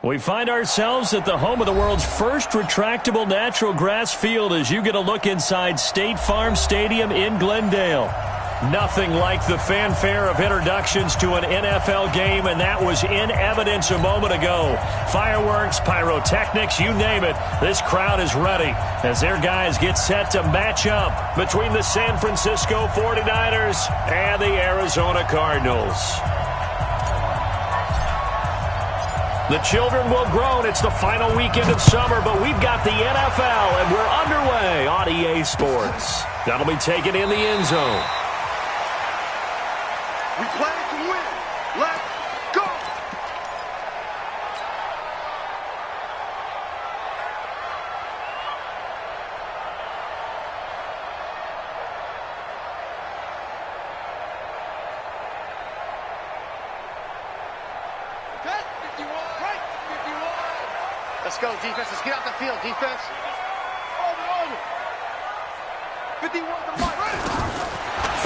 We find ourselves at the home of the world's first retractable natural grass field as you get a look inside State Farm Stadium in Glendale. Nothing like the fanfare of introductions to an NFL game, and that was in evidence a moment ago. Fireworks, pyrotechnics, you name it. This crowd is ready as their guys get set to match up between the San Francisco 49ers and the Arizona Cardinals. The children will groan. It's the final weekend of summer, but we've got the NFL, and we're underway on EA Sports. That'll be taken in the end zone. We play to win. Let's go! Let's go, defense. Let's get out the field, defense. Over. 51 to Mike.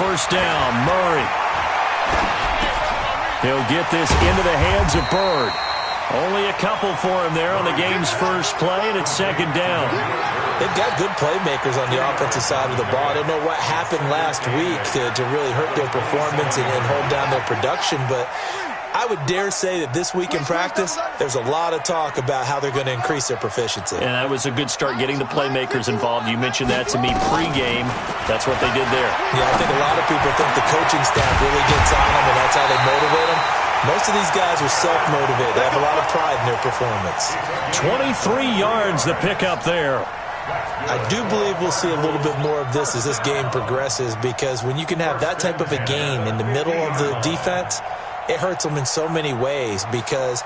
First down, Murray. He'll get this into the hands of Bird. Only a couple for him there on the game's first play, and it's second down. They've got good playmakers on the offensive side of the ball. I don't know what happened last week to really hurt their performance and hold down their production, but I would dare say that this week in practice, there's a lot of talk about how they're going to increase their proficiency. And that was a good start getting the playmakers involved. You mentioned that to me pregame. That's what they did there. Yeah, I think a lot of people think the coaching staff really gets on them, and that's how they motivate them. Most of these guys are self-motivated. They have a lot of pride in their performance. 23 yards the pickup there. I do believe we'll see a little bit more of this as this game progresses, because when you can have that type of a gain in the middle of the defense, it hurts them in so many ways, because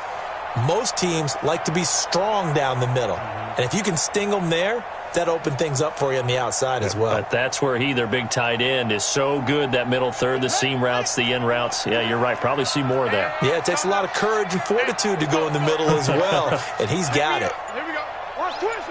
most teams like to be strong down the middle. And if you can sting them there, that opens things up for you on the outside as well. But that's where their big tight end, is so good, that middle third, the seam routes, the in routes. Yeah, you're right. Probably see more of that. Yeah, it takes a lot of courage and fortitude to go in the middle as well, and he's got it. Here we go. Watch twist.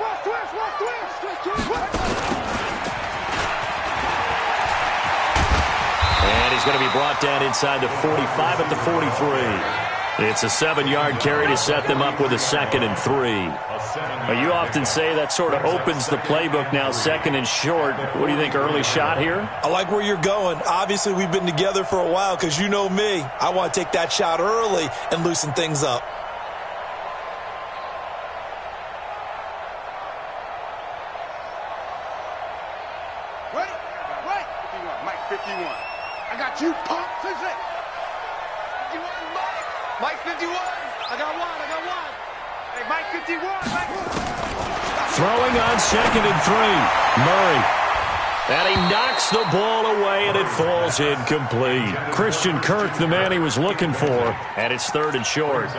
And he's going to be brought down inside the 45 at the 43. It's a 7-yard carry to set them up with a 2nd and 3. Now, you often say that sort of opens the playbook now, 2nd and short. What do you think, early shot here? I like where you're going. Obviously, we've been together for a while, because you know me. I want to take that shot early and loosen things up. Wait. Mike 51. I got you, pump. 51, Mike 51. I got one. Hey, Mike 51. Throwing on 2nd and 3. Murray. And he knocks the ball away, and it falls incomplete. Christian Kirk, the man he was looking for, and it's 3rd and short.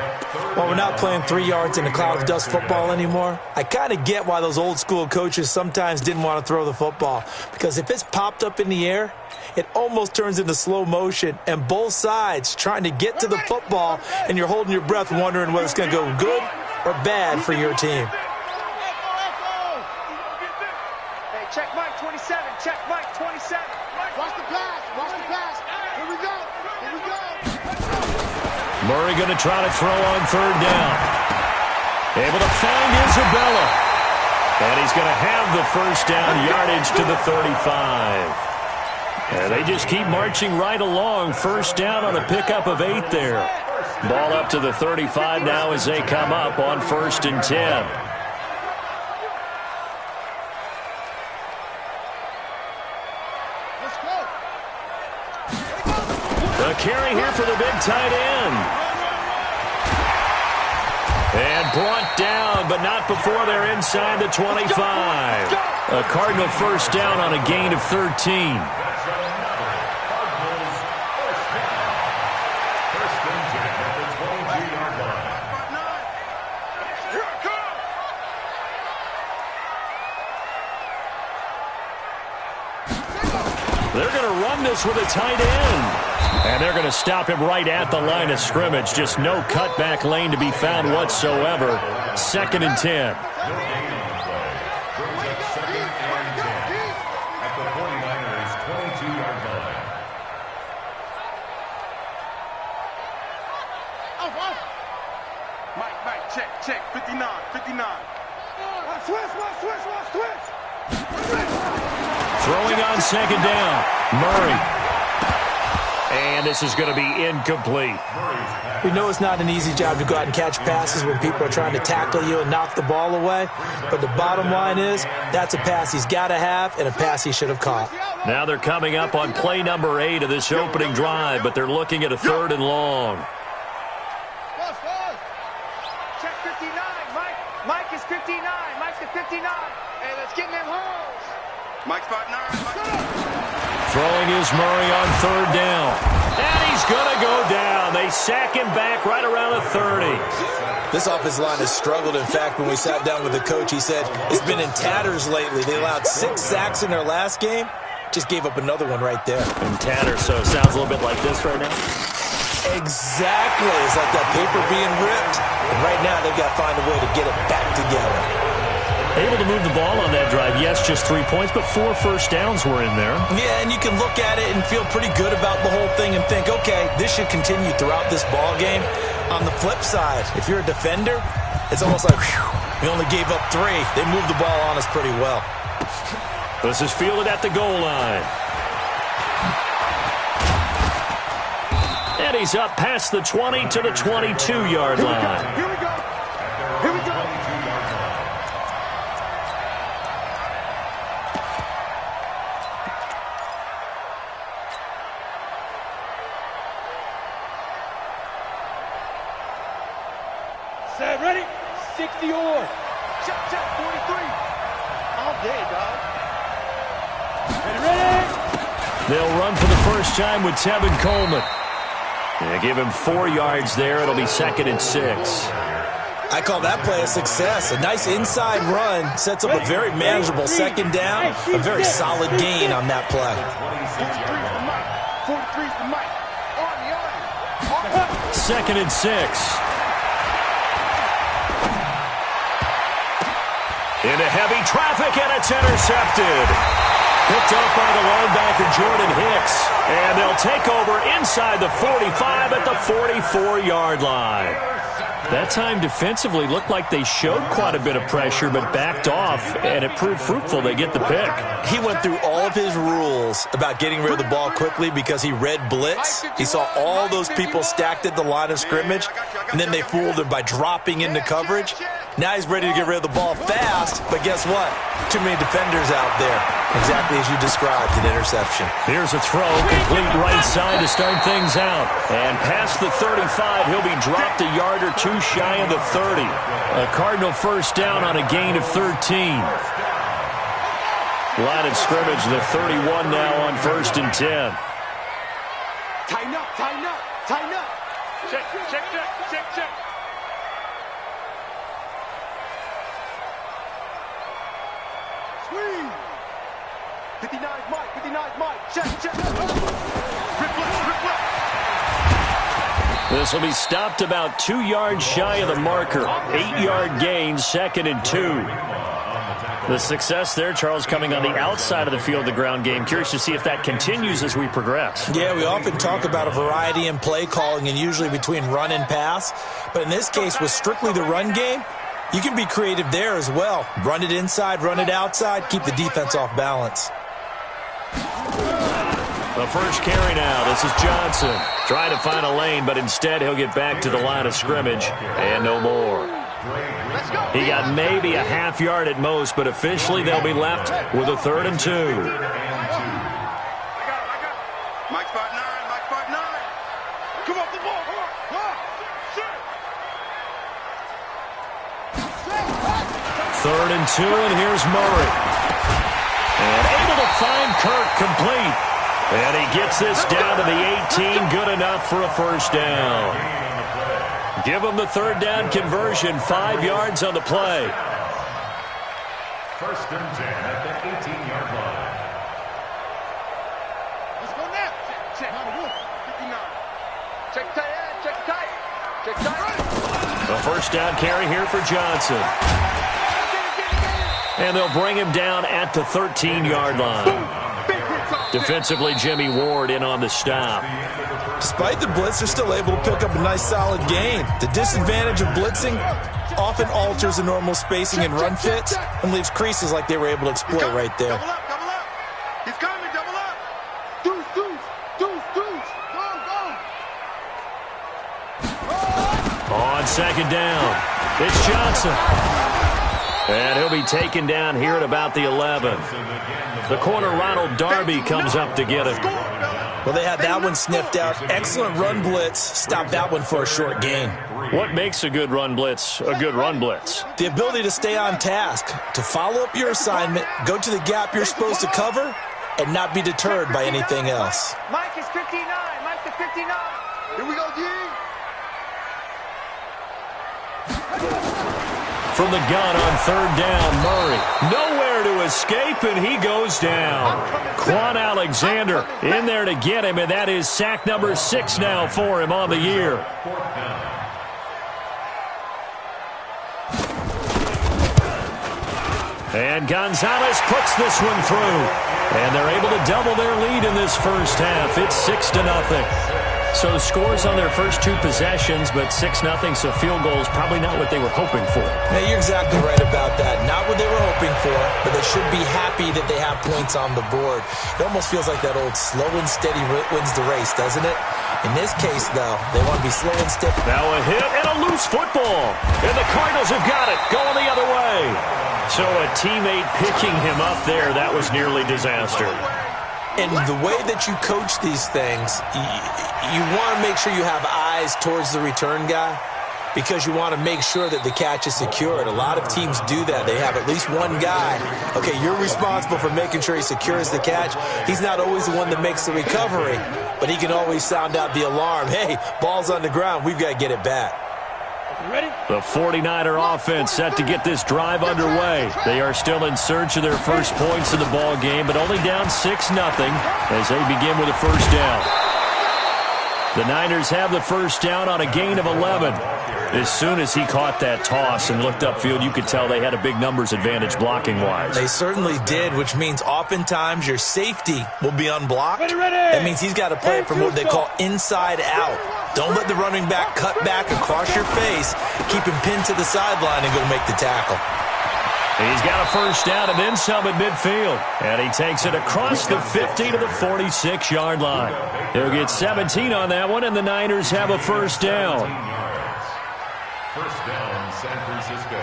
Well, we're not playing 3 yards in a cloud of dust football anymore. I kind of get why those old school coaches sometimes didn't want to throw the football, because if it's popped up in the air, it almost turns into slow motion, and both sides trying to get to the football, and you're holding your breath wondering whether it's going to go good or bad for your team. Hey, check Mike 27. Check Mike 27. Watch the pass. Here we go. Murray going to try to throw on 3rd down. Able to find Isabella. And he's going to have the first down, yardage to the 35. And they just keep marching right along. First down on a pickup of 8 there. Ball up to the 35 now as they come up on 1st and 10. The carry here for the big tight end. And brought down, but not before they're inside the 25. A Cardinal first down on a gain of 13. They're going to run this with a tight end. And they're going to stop him right at the line of scrimmage. Just no cutback lane to be found whatsoever. 2nd and 10. Mike, check. 59, 59. Switch. Throwing on second down. Murray. And this is going to be incomplete. We know it's not an easy job to go out and catch passes when people are trying to tackle you and knock the ball away. But the bottom line is, that's a pass he's got to have and a pass he should have caught. Now they're coming up on play number 8 of this opening drive, but they're looking at a 3rd and long. Check 59. Mike is 59. Mike's at 59. Hey, let's get in them holes. Mike's spot 9. Throwing is Murray on 3rd down. And he's going to go down. They sack him back right around the 30. This offensive line has struggled. In fact, when we sat down with the coach, he said it's been in tatters lately. They allowed 6 sacks in their last game. Just gave up another one right there. In tatters, so it sounds a little bit like this right now. Exactly. It's like that paper being ripped. And right now, they've got to find a way to get it back together. Able to move the ball on that drive. Yes, just 3 points, but 4 first downs were in there. Yeah, and you can look at it and feel pretty good about the whole thing and think, okay, this should continue throughout this ball game. On the flip side, if you're a defender, it's almost like, whew, we only gave up 3. They moved the ball on us pretty well. This is fielded at the goal line. And he's up past the 20 to the 22-yard line. Here we go. Set, ready? 60 or. Check, 43. All day, dog. Ready? They'll run for the first time with Tevin Coleman. They give him 4 yards there. It'll be 2nd and 6. I call that play a success. A nice inside run sets up a very manageable 2nd down. A very solid gain on that play. 43's the mic. On. 2nd and 6. Into heavy traffic, and it's intercepted. Picked up by the linebacker, Jordan Hicks. And they'll take over inside the 45 at the 44-yard line. That time defensively looked like they showed quite a bit of pressure, but backed off, and it proved fruitful. They get the pick. He went through all of his rules about getting rid of the ball quickly because he read blitz. He saw all those people stacked at the line of scrimmage, and then they fooled him by dropping into coverage. Now he's ready to get rid of the ball fast, but guess what? Too many defenders out there. Exactly as you described, an interception. Here's a throw, complete right side to start things out. And past the 35, he'll be dropped a yard or 2 shy of the 30. A Cardinal first down on a gain of 13. Line of scrimmage, the 31 now on 1st and 10. Tighten up. Check. 59's Mike. Check. Rip left. This will be stopped about 2 yards shy of the marker. 8-yard gain, 2nd and 2. The success there, Charles, coming on the outside of the field, the ground game. Curious to see if that continues as we progress. Yeah, we often talk about a variety in play calling and usually between run and pass. But in this case, with strictly the run game, you can be creative there as well. Run it inside, run it outside, keep the defense off balance. The first carry now. This is Johnson. Trying to find a lane, but instead he'll get back to the line of scrimmage and no more. He got maybe a half yard at most, but officially they'll be left with a 3rd and 2. I got it. Mike spot 9. Come off the ball. Third and 2, and here's Murray. And able to find Kirk complete. And he gets this down to the 18, good enough for a first down. Give him the 3rd down conversion, 5 yards on the play. 1st and 10 at the 18-yard line. Let's go now. Check. 59. Check tight. The first down carry here for Johnson. And they'll bring him down at the 13-yard line. Defensively, Jimmy Ward in on the stop. Despite the blitz, they're still able to pick up a nice solid gain. The disadvantage of blitzing, often alters the normal spacing and run fits and leaves creases like they were able to exploit right there. Double up, double up. He's coming, double up. Deuce, deuce, deuce, deuce. Go, go. On second down, it's Johnson. And he'll be taken down here at about the 11. The corner, Ronald Darby, comes up to get it. Well, they had that one sniffed out. Excellent run blitz. Stopped that one for a short gain. What makes a good run blitz a good run blitz? The ability to stay on task, to follow up your assignment, go to the gap you're supposed to cover, and not be deterred by anything else. Mike is 59. Mike to 59. Here we go, D. From the gun on third down, Murray. Nowhere to escape, and he goes down. Quan Alexander in there to get him, and that is sack number 6 now for him on the year. And Gonzalez puts this one through. And they're able to double their lead in this first half. It's 6-0. So scores on their first 2 possessions, but 6-0, so field goals probably not what they were hoping for. Yeah, you're exactly right about that. Not what they were hoping for, but they should be happy that they have points on the board. It almost feels like that old slow and steady wins the race, doesn't it? In this case, though, they want to be slow and steady. Now a hit and a loose football. And the Cardinals have got it, going the other way. So a teammate picking him up there, that was nearly disaster. And the way that you coach these things, you want to make sure you have eyes towards the return guy because you want to make sure that the catch is secured. A lot of teams do that. They have at least one guy. Okay, you're responsible for making sure he secures the catch. He's not always the one that makes the recovery, but he can always sound out the alarm. Hey, ball's on the ground. We've got to get it back. Ready? The 49er offense set to get this drive underway. They are still in search of their first points in the ball game, but only down 6-0 as they begin with a first down. The Niners have the first down on a gain of 11. As soon as he caught that toss and looked upfield, you could tell they had a big numbers advantage blocking-wise. They certainly did, which means oftentimes your safety will be unblocked. Ready. That means he's got to play it from what they call inside out. Don't let the running back cut back across your face. Keep him pinned to the sideline and go make the tackle. He's got a first down and then some at midfield. And he takes it across the 50 to the 46-yard line. He'll get 17 on that one, and the Niners have a first down. First down, San Francisco.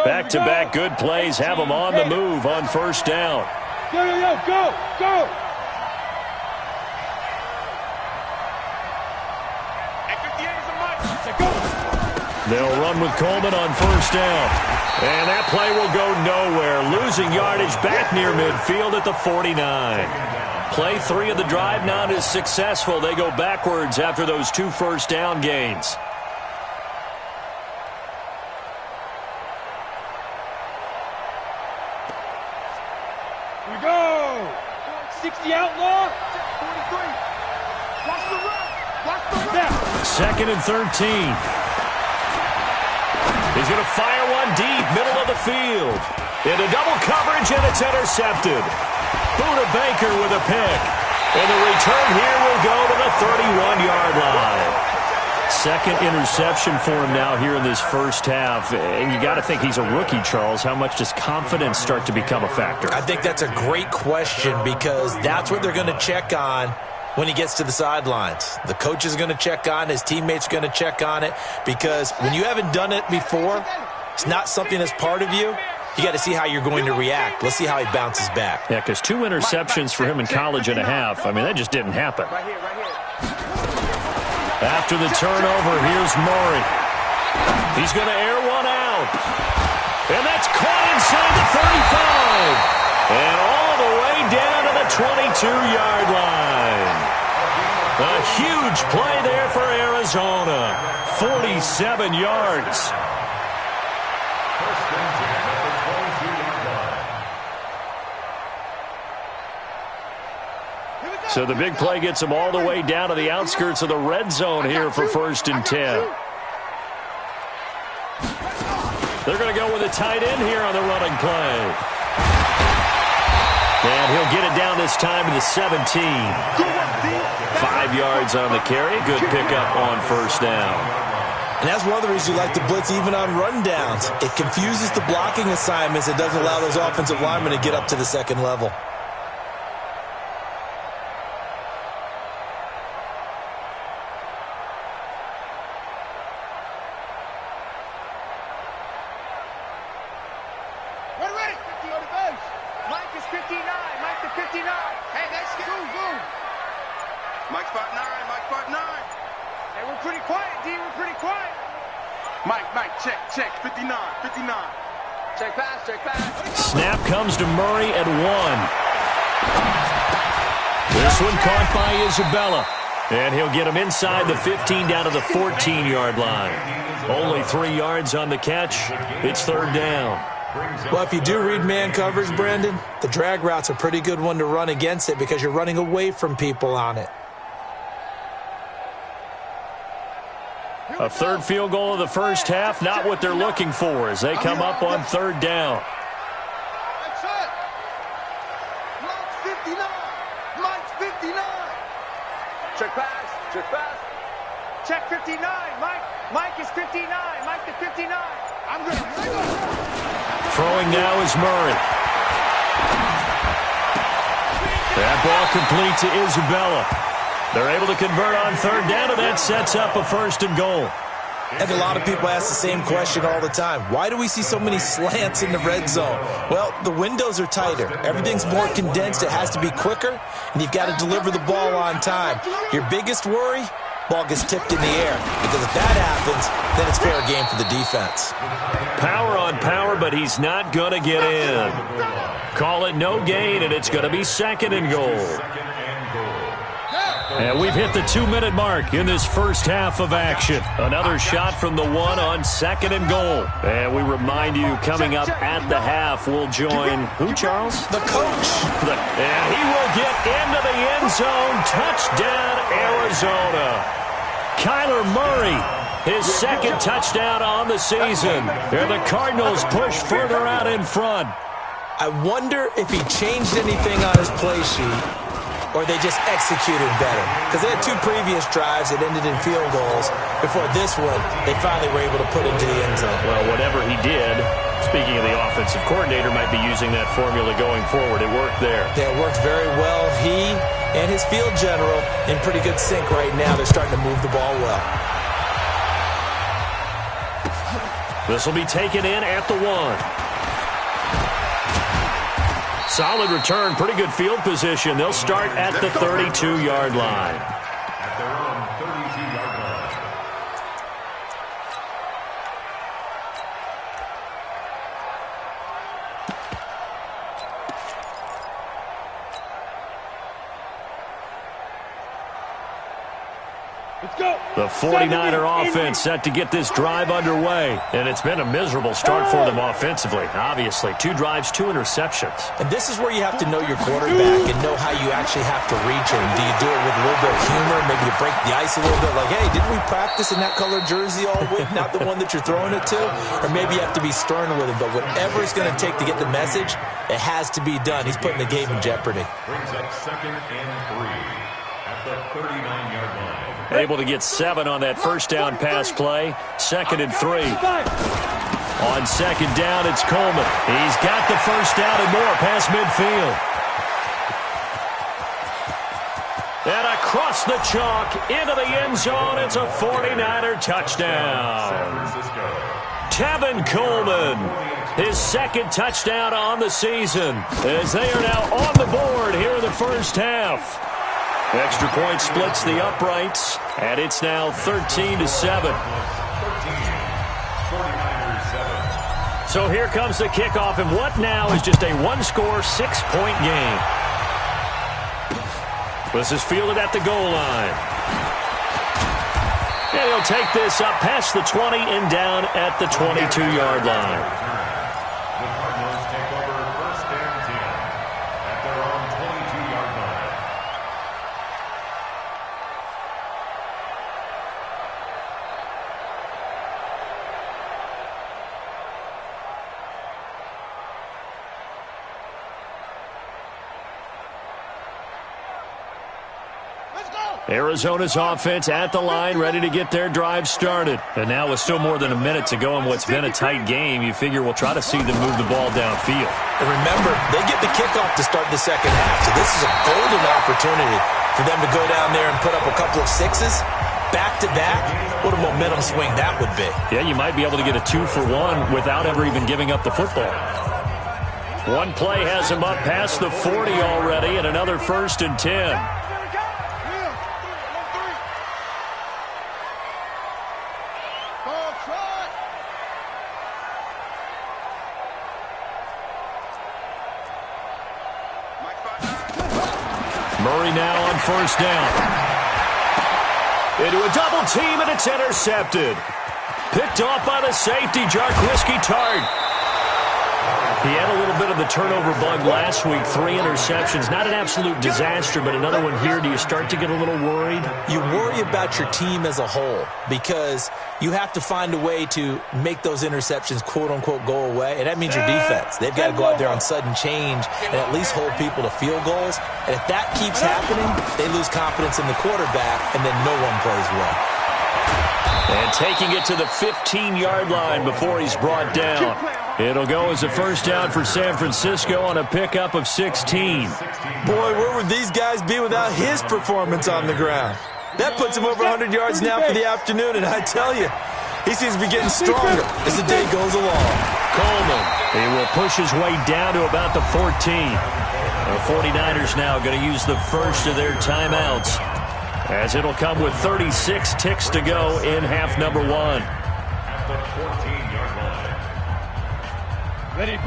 Back-to-back good plays have them on the move on first down. Go. They'll run with Coleman on first down. And that play will go nowhere. Losing yardage back near midfield at the 49. Play 3 of the drive not as successful. They go backwards after those 2 first down gains. Here we go. 60 outlaw. 43. Watch the run. Watch the run. Second and 13. He's going to fire one deep, middle of the field. Into double coverage, and it's intercepted. Buda Baker with a pick. And the return here will go to the 31-yard line. Second interception for him now here in this first half. And you got to think he's a rookie, Charles. How much does confidence start to become a factor? I think that's a great question because that's what they're going to check on when he gets to the sidelines. The coach is going to check on, his teammates are going to check on it, because when you haven't done it before, it's not something that's part of you. You got to see how you're going to react. Let's see how he bounces back. Yeah, because 2 interceptions for him in college and a half. I mean, that just didn't happen. Right here. After the turnover, here's Murray. He's going to air one out. And that's caught inside the 35. And all the way down to the 22-yard line. A huge play there for Arizona. 47 yards. First and 10 at the 22-yard line. So the big play gets them all the way down to the outskirts of the red zone here for first and 10. They're going to go with a tight end here on the running play. And he'll get it down this time to the 17. 5 yards on the carry. Good pickup on first down. And that's one of the reasons you like to blitz even on rundowns. It confuses the blocking assignments. It doesn't allow those offensive linemen to get up to the second level. Mike is 59. Mike to 59. Hey, that's good. Boom. Mike's spot 9. Mike's spot 9. Hey, we're pretty quiet, D. We're pretty quiet. Mike, check. 59. Check pass. Snap comes to Murray at 1. This one caught by Isabella. And he'll get him inside the 15 down to the 14-yard line. Only 3 yards on the catch. It's third down. Well, if you do read man coverage, Brandon, the drag route's a pretty good one to run against it because you're running away from people on it. A third field goal of the first half, not what they're looking for as they come up on third down. That's it. Mike's 59. Mike's 59. Check pass. Check 59. Mike is 59. Mike to 59. I'm good. Throwing now is Murray. That ball complete to Isabella. They're able to convert on third down, and that sets up a first and goal. And a lot of people ask the same question all the time. Why do we see so many slants in the red zone? Well, the windows are tighter. Everything's more condensed. It has to be quicker, and you've got to deliver the ball on time. Your biggest worry? Ball gets tipped in the air. Because if that happens, then it's fair game for the defense. Power on power, but he's not going to get in. Call it no gain, and it's going to be second and goal. And we've hit the 2-minute mark in this first half of action. Another shot from the 1 on second and goal. And we remind you, coming up at the half, we'll join who, Charles? The coach. And he will get into the end zone. Touchdown, Arizona. Kyler Murray, his second touchdown on the season. And the Cardinals push further out in front. I wonder if he changed anything on his play sheet, or they just executed better. Because they had 2 previous drives that ended in field goals. Before this one, they finally were able to put into the end zone. Well, whatever he did, speaking of the offensive coordinator, might be using that formula going forward. It worked there. Yeah, it worked very well. He and his field general in pretty good sync right now. They're starting to move the ball well. This will be taken in at the 1. Solid return, pretty good field position. They'll start at the 32-yard line. At their own 32-yard line. Let's go. The 49er offense set to get this drive underway. And it's been a miserable start for them offensively, obviously. 2 drives, 2 interceptions. And this is where you have to know your quarterback and know how you actually have to reach him. Do you do it with a little bit of humor? Maybe you break the ice a little bit like, hey, didn't we practice in that colored jersey all week? Not the one that you're throwing it to? Or maybe you have to be stern with him. But whatever it's going to take to get the message, it has to be done. He's putting the game in jeopardy. Brings up 2nd and 3 at the 39-yard line. Able to get 7 on that first down pass play. 2nd and 3. On second down, it's Coleman. He's got the first down and more past midfield. And across the chalk into the end zone. It's a 49er touchdown. Tevin Coleman, his second touchdown on the season, as they are now on the board here in the first half. Extra point splits the uprights, and it's now 13-7. So here comes the kickoff, and what now is just a one-score, 6-point game. This is fielded at the goal line. And he'll take this up past the 20 and down at the 22-yard line. The Cardinals take over 1st and 10 at their own 22-yard line. Arizona's offense at the line, ready to get their drive started. And now with still more than a minute to go in what's been a tight game, you figure we'll try to see them move the ball downfield. And remember, they get the kickoff to start the second half, so this is a golden opportunity for them to go down there and put up a couple of sixes back-to-back. What a momentum swing that would be. Yeah, you might be able to get a 2-for-1 without ever even giving up the football. One play has him up past the 40 already, and another 1st and 10. Murray now on 1st down. Into a double team, and it's intercepted. Picked off by the safety, Jarquiski Tart. He had a little bit of the turnover bug last week, 3 interceptions. Not an absolute disaster, but another one here. Do you start to get a little worried? You worry about your team as a whole because you have to find a way to make those interceptions, quote-unquote, go away, and that means your defense. They've got to go out there on sudden change and at least hold people to field goals. And if that keeps happening, they lose confidence in the quarterback, and then no one plays well. And taking it to the 15-yard line before he's brought down. It'll go as a 1st down for San Francisco on a pickup of 16. Boy, where would these guys be without his performance on the ground? That puts him over 100 yards now for the afternoon, and I tell you, he seems to be getting stronger as the day goes along. Coleman, he will push his way down to about the 14. The 49ers now going to use the first of their timeouts, as it'll come with 36 ticks to go in half number 1.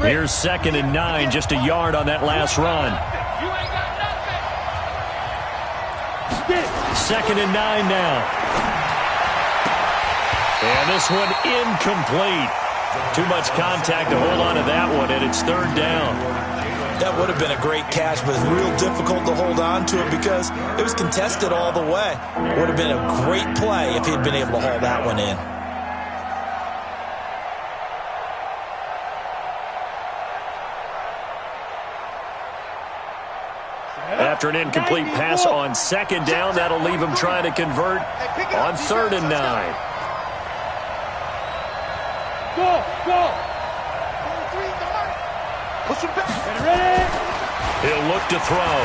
Here's 2nd and 9, just a yard on that last run. 2nd and 9 now. And this one incomplete. Too much contact to hold on to that one, and it's 3rd down. That would have been a great catch, but it's real difficult to hold on to it because it was contested all the way. Would have been a great play if he'd been able to haul that one in. After an incomplete pass on 2nd down, that'll leave him trying to convert on 3rd and 9. Go! Push him back. Ready? He'll look to throw.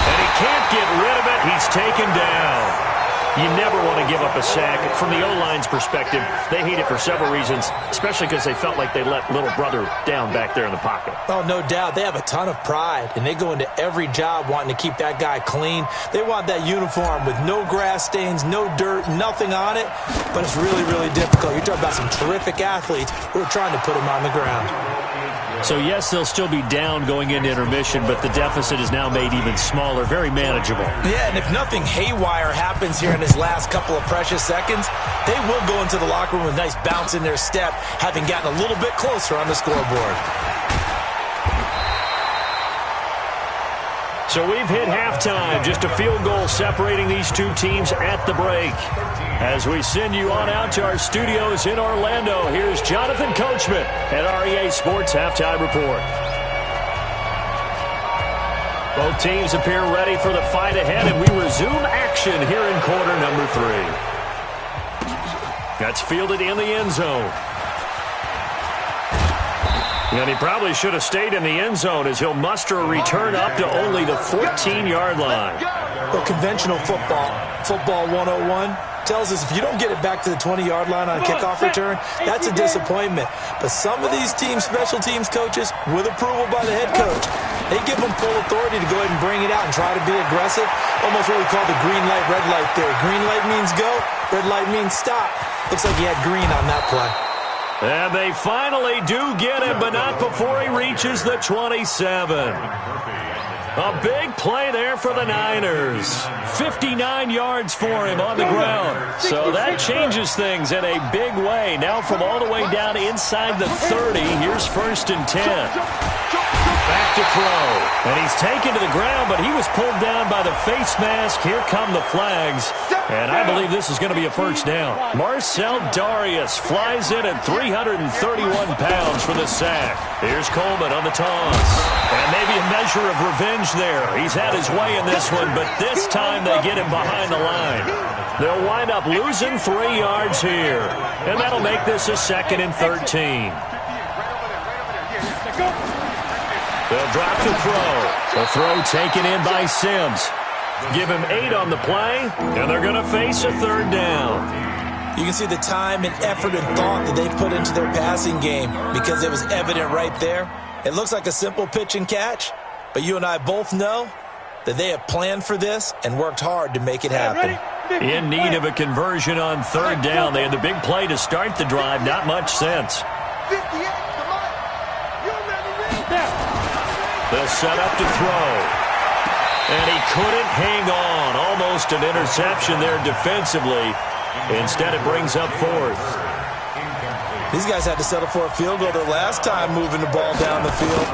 And he can't get rid of it. He's taken down. You never want to give up a sack. From the O-line's perspective, they hate it for several reasons, especially because they felt like they let little brother down back there in the pocket. Oh, no doubt. They have a ton of pride, and they go into every job wanting to keep that guy clean. They want that uniform with no grass stains, no dirt, nothing on it, but it's really, really difficult. You're talking about some terrific athletes who are trying to put him on the ground. So, yes, they'll still be down going into intermission, but the deficit is now made even smaller, very manageable. Yeah, and if nothing haywire happens here in his last couple of precious seconds, they will go into the locker room with a nice bounce in their step, having gotten a little bit closer on the scoreboard. So we've hit halftime, just a field goal separating these two teams at the break. As we send you on out to our studios in Orlando, here's Jonathan Coachman at REA Sports Halftime Report. Both teams appear ready for the fight ahead, and we resume action here in quarter number 3. That's fielded in the end zone. And he probably should have stayed in the end zone as he'll muster a return up to only the 14-yard line. Well, conventional football 101, tells us if you don't get it back to the 20-yard line on a kickoff return, that's a disappointment. But some of these teams, special teams coaches, with approval by the head coach, they give them full authority to go ahead and bring it out and try to be aggressive. Almost what we call the green light, red light theory. Green light means go, red light means stop. Looks like he had green on that play. And they finally do get him, but not before he reaches the 27. A big play there for the Niners. 59 yards for him on the ground. So that changes things in a big way. Now from all the way down inside the 30, here's 1st and 10. Back to throw. And he's taken to the ground, but he was pulled down by the face mask. Here come the flags. And I believe this is going to be a first down. Marcel Darius flies in at 331 pounds for the sack. Here's Coleman on the toss. And maybe a measure of revenge there. He's had his way in this one, but this time they get him behind the line. They'll wind up losing 3 yards here. And that'll make this a 2nd and 13. They'll drop to throw. The throw taken in by Sims. Give him 8 on the play, and they're going to face a 3rd down. You can see the time and effort and thought that they put into their passing game because it was evident right there. It looks like a simple pitch and catch, but you and I both know that they have planned for this and worked hard to make it happen. In need of a conversion on 3rd down. They had the big play to start the drive. Not much sense. They'll set up to throw. And he couldn't hang on. Almost an interception there defensively. Instead, it brings up 4th. These guys had to settle for a field goal their last time moving the ball down the field.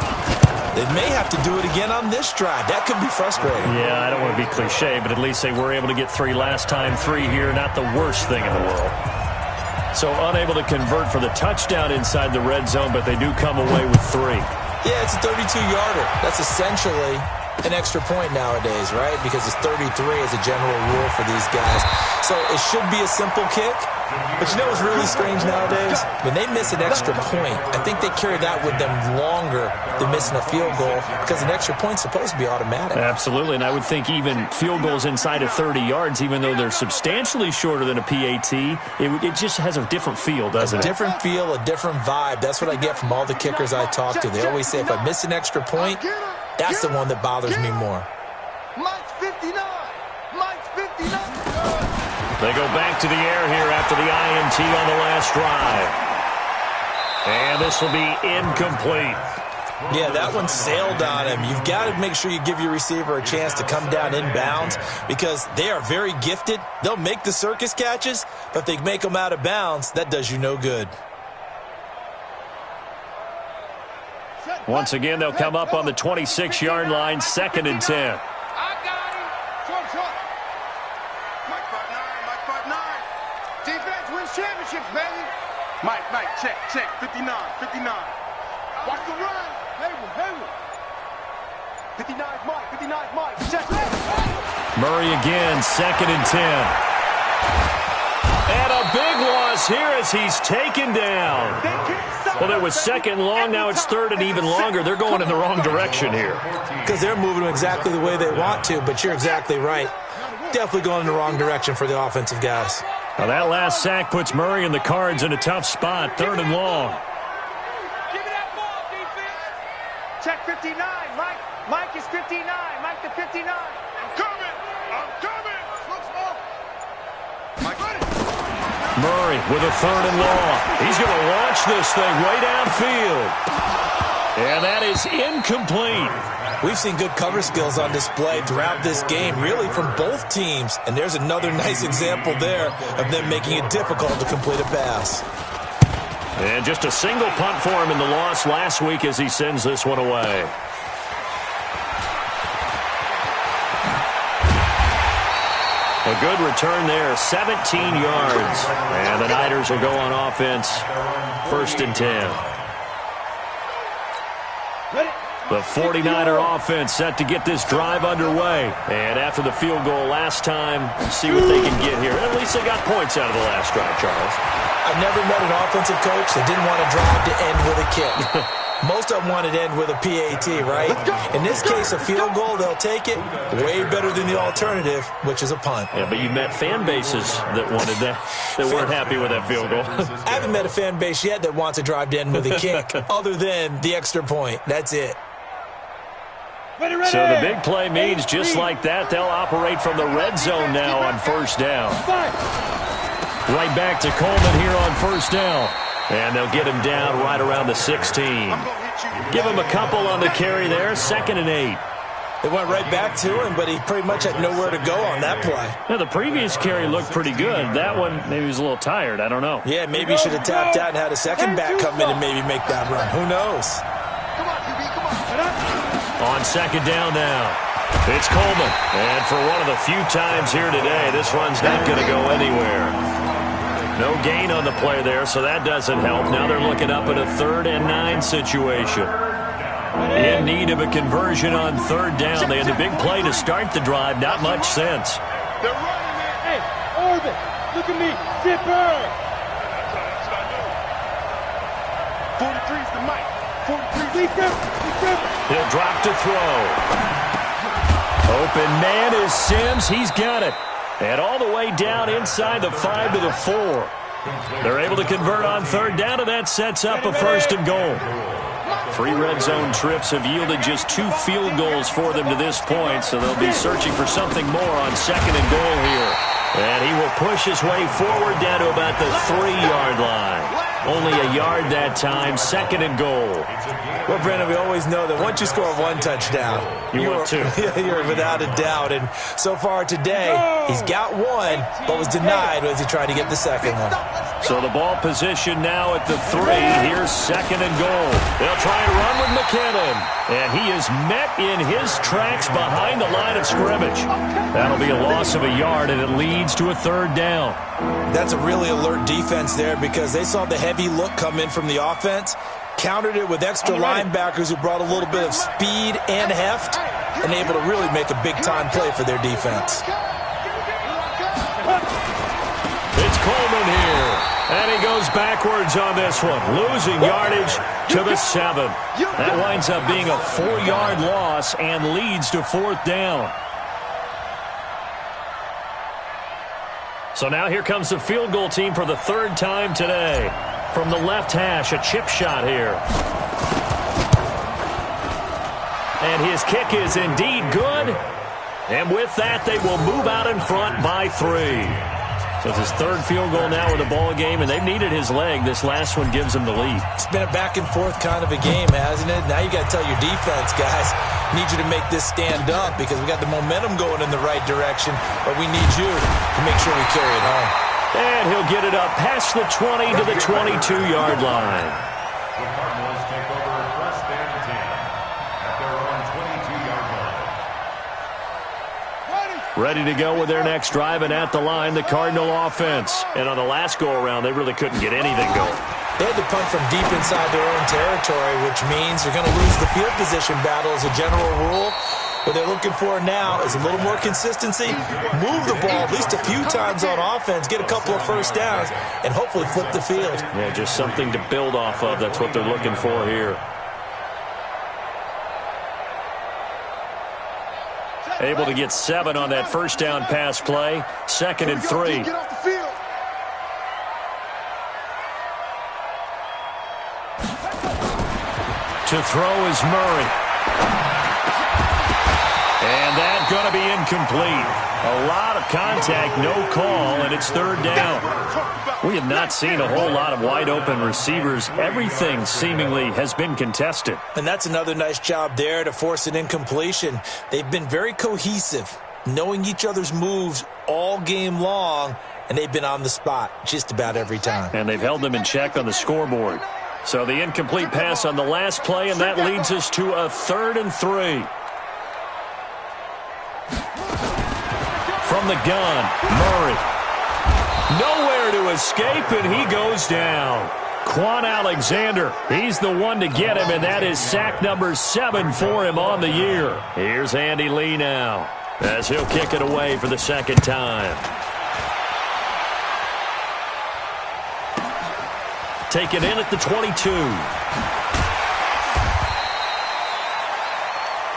They may have to do it again on this drive. That could be frustrating. Yeah, I don't want to be cliche, but at least they were able to get 3 last time. 3 here, not the worst thing in the world. So unable to convert for the touchdown inside the red zone, but they do come away with 3. Yeah, it's a 32-yarder. That's essentially an extra point nowadays, right? Because it's 33 as a general rule for these guys. So it should be a simple kick. But you know what's really strange nowadays? When they miss an extra point, I think they carry that with them longer than missing a field goal because an extra point's supposed to be automatic. Absolutely, and I would think even field goals inside of 30 yards, even though they're substantially shorter than a PAT, it just has a different feel, doesn't it? A different feel, a different vibe. That's what I get from all the kickers I talk to. They always say if I miss an extra point, that's the one that bothers me more. Mike's 59. Mike's 59. They go back to the air here after the INT on the last drive. And this will be incomplete. Yeah, that one sailed on him. You've got to make sure you give your receiver a chance to come down inbounds because they are very gifted. They'll make the circus catches, but if they make them out of bounds, that does you no good. Once again, they'll come up on the 26-yard line, 2nd and 10. Championships, baby. Mike, check, 59. Watch the run. Hayward. 59's Mike, check. Murray again, 2nd and 10. And a big loss here as he's taken down. Well, it was 2nd long, now it's 3rd and even longer. They're going in the wrong direction here. Because they're moving them exactly the way they want to, but you're exactly right. Definitely going in the wrong direction for the offensive guys. Now that last sack puts Murray and the Cards in a tough spot, 3rd and long. Give me that ball, defense. Check 59. Mike is 59. Mike the 59. I'm coming. Murray with a 3rd and long. He's going to launch this thing way downfield. And that is incomplete. We've seen good cover skills on display throughout this game, really from both teams. And there's another nice example there of them making it difficult to complete a pass. And just a single punt for him in the loss last week as he sends this one away. A good return there, 17 yards. And the Niners will go on offense, 1st and 10. The 49er offense set to get this drive underway. And after the field goal last time, see what they can get here. At least they got points out of the last drive, Charles. I've never met an offensive coach that didn't want a drive to end with a kick. Most of them want it to end with a PAT, right? In this case, a field goal, they'll take it. Way better than the alternative, which is a punt. Yeah, but you met fan bases that wanted that, that weren't happy with that field goal. I haven't met a fan base yet that wants a drive to end with a kick, other than the extra point. That's it. So the big play means just like that, they'll operate from the red zone now on 1st down. Right back to Coleman here on 1st down. And they'll get him down right around the 16. Give him a couple on the carry there, 2nd and 8. They went right back to him, but he pretty much had nowhere to go on that play. Now, the previous carry looked pretty good. That one, maybe he was a little tired. I don't know. Yeah, maybe he should have tapped out and had a second back come in and maybe make that run. Who knows? Come on, QB, come on. On second down now. It's Coleman. And for one of the few times here today, this run's not going to go anywhere. No gain on the play there, so that doesn't help. Now they're looking up at a 3rd and 9 situation. In need of a conversion on 3rd down. They had the big play to start the drive. Not much sense. They're running, man. Hey, Orbit, look at me. Zipper. That's what I do. 43's the mic. 43's He'll drop to throw. Open man is Sims. He's got it. And all the way down inside the 5 to the 4. They're able to convert on 3rd down, and that sets up a 1st and goal. 3 red zone trips have yielded just 2 field goals for them to this point, so they'll be searching for something more on 2nd and goal here. And he will push his way forward down to about the 3-yard line. Only a yard that time, 2nd and goal. Well, Brandon, we always know that once you score 1 touchdown, want 2. You're without a doubt. And so far today, he's got 1, but was denied as he tried to get the 2nd one. So the ball position now at the 3. Here's 2nd and goal. They'll try and run with McKinnon. And he is met in his tracks behind the line of scrimmage. That'll be a loss of a yard, and it leads to a 3rd down. That's a really alert defense there because they saw the heavy look come in from the offense, countered it with extra linebackers who brought a little bit of speed and heft, and able to really make a big-time play for their defense. It's Coleman here, and he goes backwards on this one, losing yardage to the 7. That winds up being a 4-yard loss and leads to 4th down. So now here comes the field goal team for the 3rd time today. From the left hash, a chip shot here. And his kick is indeed good. And with that, they will move out in front by 3. So it's his 3rd field goal now with the ball game, and they've needed his leg. This last one gives him the lead. It's been a back-and-forth kind of a game, hasn't it? Now you got to tell your defense, guys, need you to make this stand up because we got the momentum going in the right direction, but we need you to make sure we carry it home. And he'll get it up past the 20 to the 22-yard line. The Cardinals take over 1st and 10 at their own 22-yard line. Ready to go with their next drive, and at the line, the Cardinal offense. And on the last go-around, they really couldn't get anything going. They had to punt from deep inside their own territory, which means they're going to lose the field position battle as a general rule. What they're looking for now is a little more consistency, move the ball at least a few times on offense, get a couple of 1st downs, and hopefully flip the field. Yeah, just something to build off of. That's what they're looking for here. Able to get 7 on that 1st down pass play. 2nd and 3. Get off the field. To throw is Murray. And that's going to be incomplete. A lot of contact, no call, and it's 3rd down. We have not seen a whole lot of wide-open receivers. Everything seemingly has been contested. And that's another nice job there to force an incompletion. They've been very cohesive, knowing each other's moves all game long, and they've been on the spot just about every time. And they've held them in check on the scoreboard. So the incomplete pass on the last play, and that leads us to a 3rd and 3. From the gun, Murray. Nowhere to escape, and he goes down. Quan Alexander, he's the one to get him, and that is sack number 7 for him on the year. Here's Andy Lee now, as he'll kick it away for the 2nd time. Taken in at the 22.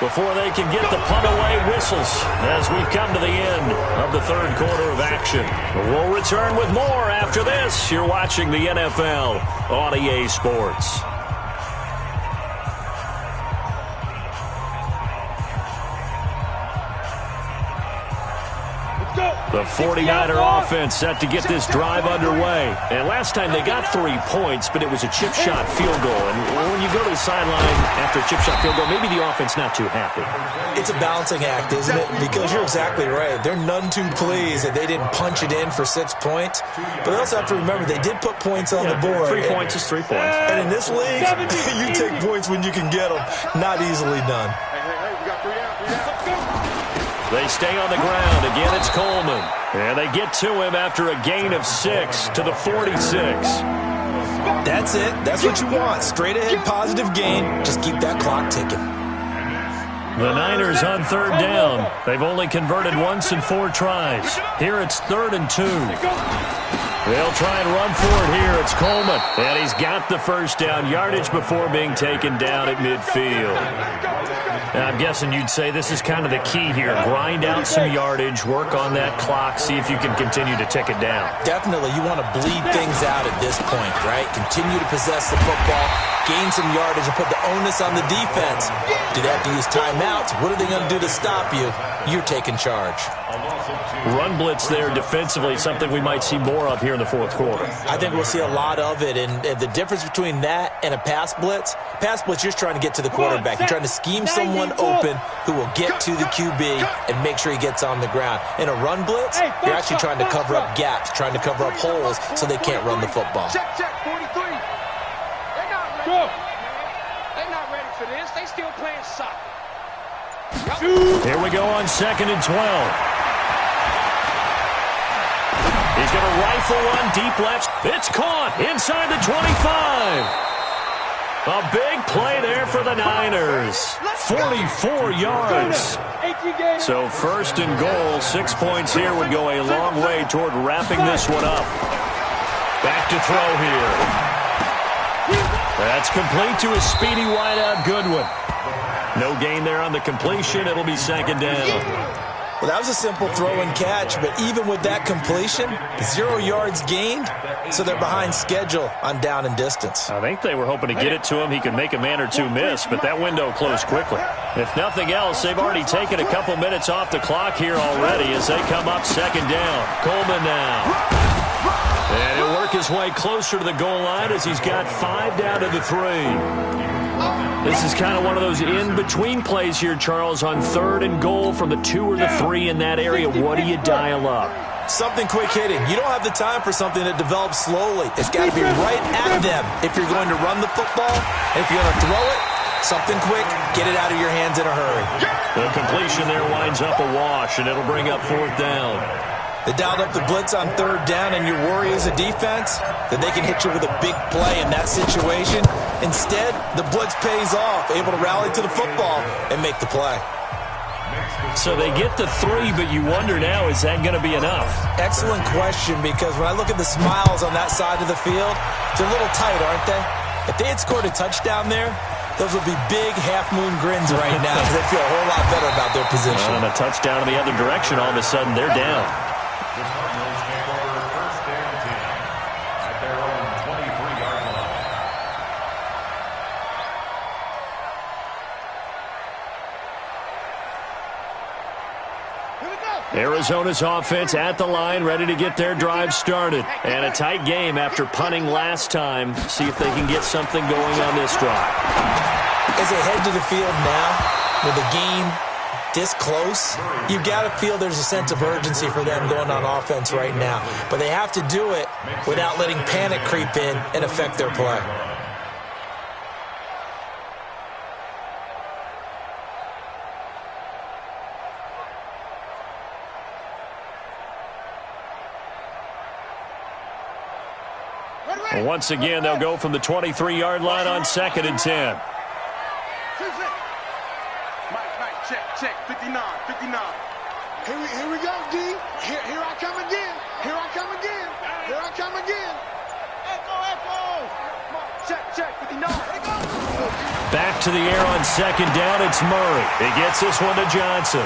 Before they can get the punt away, whistles as we've come to the end of the 3rd quarter of action. We'll return with more after this. You're watching the NFL on EA Sports. The 49er offense set to get this drive underway. And last time they got 3 points, but it was a chip shot field goal. And when you go to the sideline after a chip shot field goal, maybe the offense not too happy. It's a balancing act, isn't it? Because you're exactly right. They're none too pleased that they didn't punch it in for 6 points. But they also have to remember they did put points on the board. 3 points is 3 points. And in this league, you take points when you can get them. Not easily done. They stay on the ground. Again, it's Coleman. And they get to him after a gain of 6 to the 46. That's it. That's what you want. Straight ahead, positive gain. Just keep that clock ticking. The Niners on third down. They've only converted once in 4 tries. Here it's 3rd and 2. They'll try and run for it here. It's Coleman. And he's got the first down yardage before being taken down at midfield. And I'm guessing you'd say this is kind of the key here. Grind out some yardage, work on that clock, see if you can continue to tick it down. Definitely. You want to bleed things out at this point, right? Continue to possess the football, gain some yardage, and put the onus on the defense. Do they have to use timeouts? What are they going to do to stop you? You're taking charge. Run blitz there defensively, something we might see more of here in the fourth quarter. I think we'll see a lot of it, and the difference between that and a pass blitz, you're trying to get to the quarterback. You're trying to scheme someone open who will get to the QB and make sure he gets on the ground. In a run blitz, you're actually trying to cover up gaps, trying to cover up holes so they can't run the football. Check, 43. They're not ready. They're not ready for this. They still playing soccer. Here we go on 2nd and 12. He's going to rifle one deep left. It's caught inside the 25. A big play there for the Niners. 44 yards. So 1st and goal, 6 points here would go a long way toward wrapping this one up. Back to throw here. That's complete to a speedy wideout Goodwin. No gain there on the completion. It'll be 2nd down. Well, that was a simple throw and catch, but even with that completion, 0 yards gained, so they're behind schedule on down and distance. I think they were hoping to get it to him. He could make a man or two miss, but that window closed quickly. If nothing else, they've already taken a couple minutes off the clock here already as they come up 2nd down. Coleman now. And he'll work his way closer to the goal line as he's got 5 down to the 3. This is kind of one of those in-between plays here, Charles, on 3rd and goal from the 2 or the 3 in that area. What do you dial up? Something quick hitting. You don't have the time for something that develops slowly. It's got to be right at them if you're going to run the football. And if you're going to throw it, something quick, get it out of your hands in a hurry. The completion there winds up a wash, and it'll bring up 4th down. They dialed up the blitz on 3rd down, and your worry as a defense that they can hit you with a big play in that situation. Instead, the blitz pays off, able to rally to the football and make the play. So they get the 3, but you wonder now, is that going to be enough? Excellent question, because when I look at the smiles on that side of the field, they're a little tight, aren't they? If they had scored a touchdown there, those would be big half-moon grins right now because they feel a whole lot better about their position. And a touchdown in the other direction, all of a sudden they're down. The Cardinals take over 1st and 10 at their own 23-yard line. Arizona's offense at the line, ready to get their drive started. And a tight game after punting last time. See if they can get something going on this drive. As they head to the field now, with the game this close, you've got to feel there's a sense of urgency for them going on offense right now. But they have to do it without letting panic creep in and affect their play. Once again, they'll go from the 23-yard line on 2nd and 10. Mike, check, 59. Here we go, D. Here I come again. Here I come again. Echo. Check, 59. Back to the air on 2nd down, it's Murray. He gets this one to Johnson.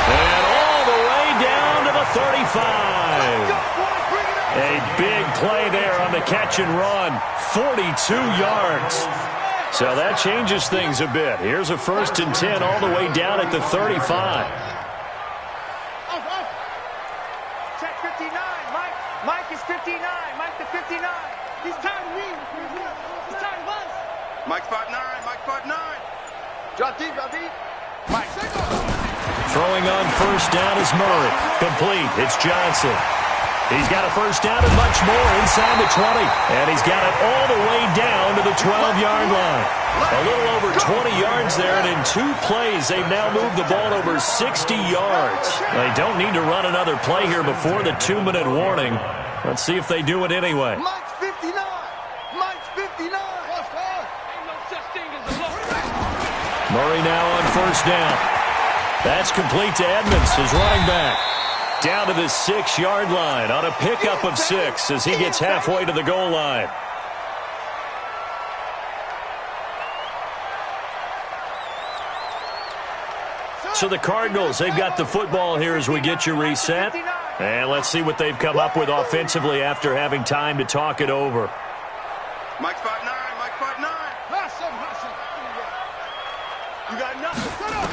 And all the way down to the 35. A big play there on the catch and run. 42 yards. So that changes things a bit. Here's a 1st and 10 all the way down at the 35. Check 59. Mike is 59. Mike the 59. He's tired of me. He's tired of us. Mike's 5'9". Drop deep. Mike. Throwing on 1st down is Murray. Complete. It's Johnson. He's got a first down and much more inside the 20. And he's got it all the way down to the 12-yard line. A little over 20 yards there, and in 2 plays, they've now moved the ball over 60 yards. They don't need to run another play here before the 2-minute warning. Let's see if they do it anyway. Mike's 59. Mike's 59. Ain't no such thing as a low. Murray now on first down. That's complete to Edmonds, his running back. Down to the 6-yard line on a pickup of 6 as he gets halfway to the goal line. So the Cardinals, they've got the football here as we get you reset. And let's see what they've come up with offensively after having time to talk it over. Mike's 5'9", Mike's 5'9". Hustle. You got nothing. Shut up.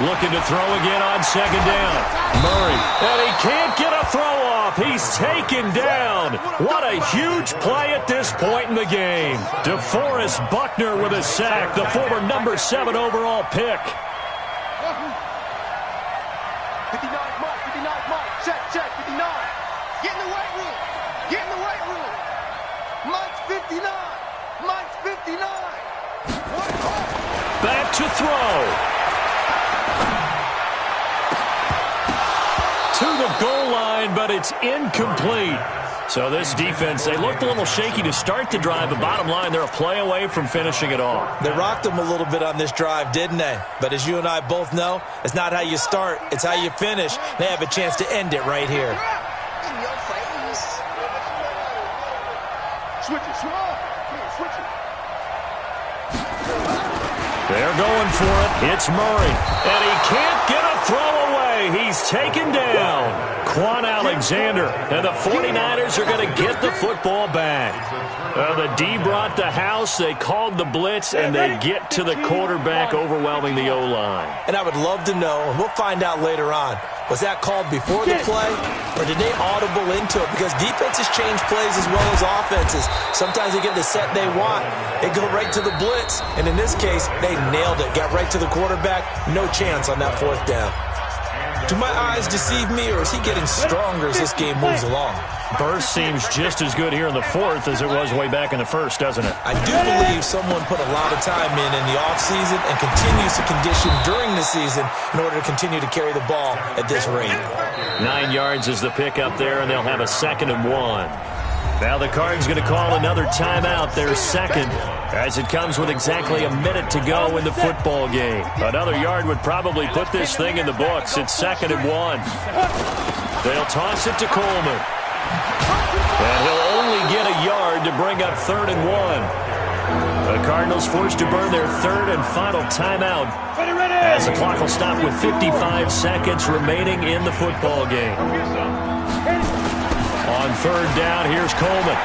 Looking to throw again on second down. Murray, and he can't get a throw off. He's taken down. What a huge play at this point in the game. DeForest Buckner with a sack, the former number 7 overall pick. 59 Mike. Check, 59. Get in the weight room. Mike's 59. Back to throw. To the goal line, but it's incomplete. So this defense, they looked a little shaky to start the drive, but bottom line, they're a play away from finishing it off. They rocked them a little bit on this drive, didn't they? But as you and I both know, it's not how you start, it's how you finish. They have a chance to end it right here. In your face. Switch it. They're going for it. It's Murray. And he can't get a throw away. He's taken down. Quan Alexander. And the 49ers are going to get the football back. The D brought the house. They called the blitz, and they get to the quarterback, overwhelming the O-line. And I would love to know, and we'll find out later on, was that called before the play, or did they audible into it? Because defenses change plays as well as offenses. Sometimes they get the set they want. They go right to the blitz. And in this case, they nailed it. Got right to the quarterback. No chance on that 4th down. Do my eyes deceive me, or is he getting stronger as this game moves along? Burst seems just as good here in the 4th as it was way back in the 1st, doesn't it? I do believe someone put a lot of time in the offseason and continues to condition during the season in order to continue to carry the ball at this rate. 9 yards is the pickup there, and they'll have a 2nd and 1. Now the Cards going to call another timeout, their 2nd, as it comes with exactly a minute to go in the football game. Another yard would probably put this thing in the books. It's 2nd and 1. They'll toss it to Coleman. And he'll only get a yard to bring up 3rd and 1. The Cardinals forced to burn their 3rd and final timeout as the clock will stop with 55 seconds remaining in the football game. On 3rd down, here's Coleman.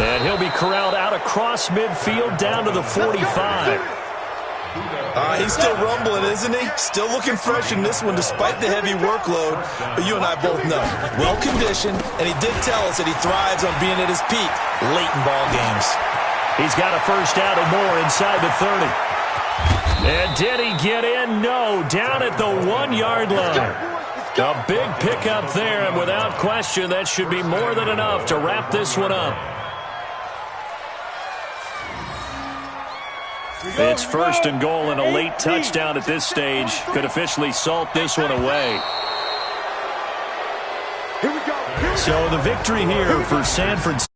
And he'll be corralled out across midfield down to the 45. He's still rumbling, isn't he? Still looking fresh in this one despite the heavy workload. But you and I both know, well-conditioned, and he did tell us that he thrives on being at his peak late in ball games. He's got a first down and more inside the 30. And did he get in? No, down at the 1-yard line. A big pickup there, and without question, that should be more than enough to wrap this one up. It's 1st and goal, and a late touchdown at this stage could officially salt this one away. So the victory here for San Francisco.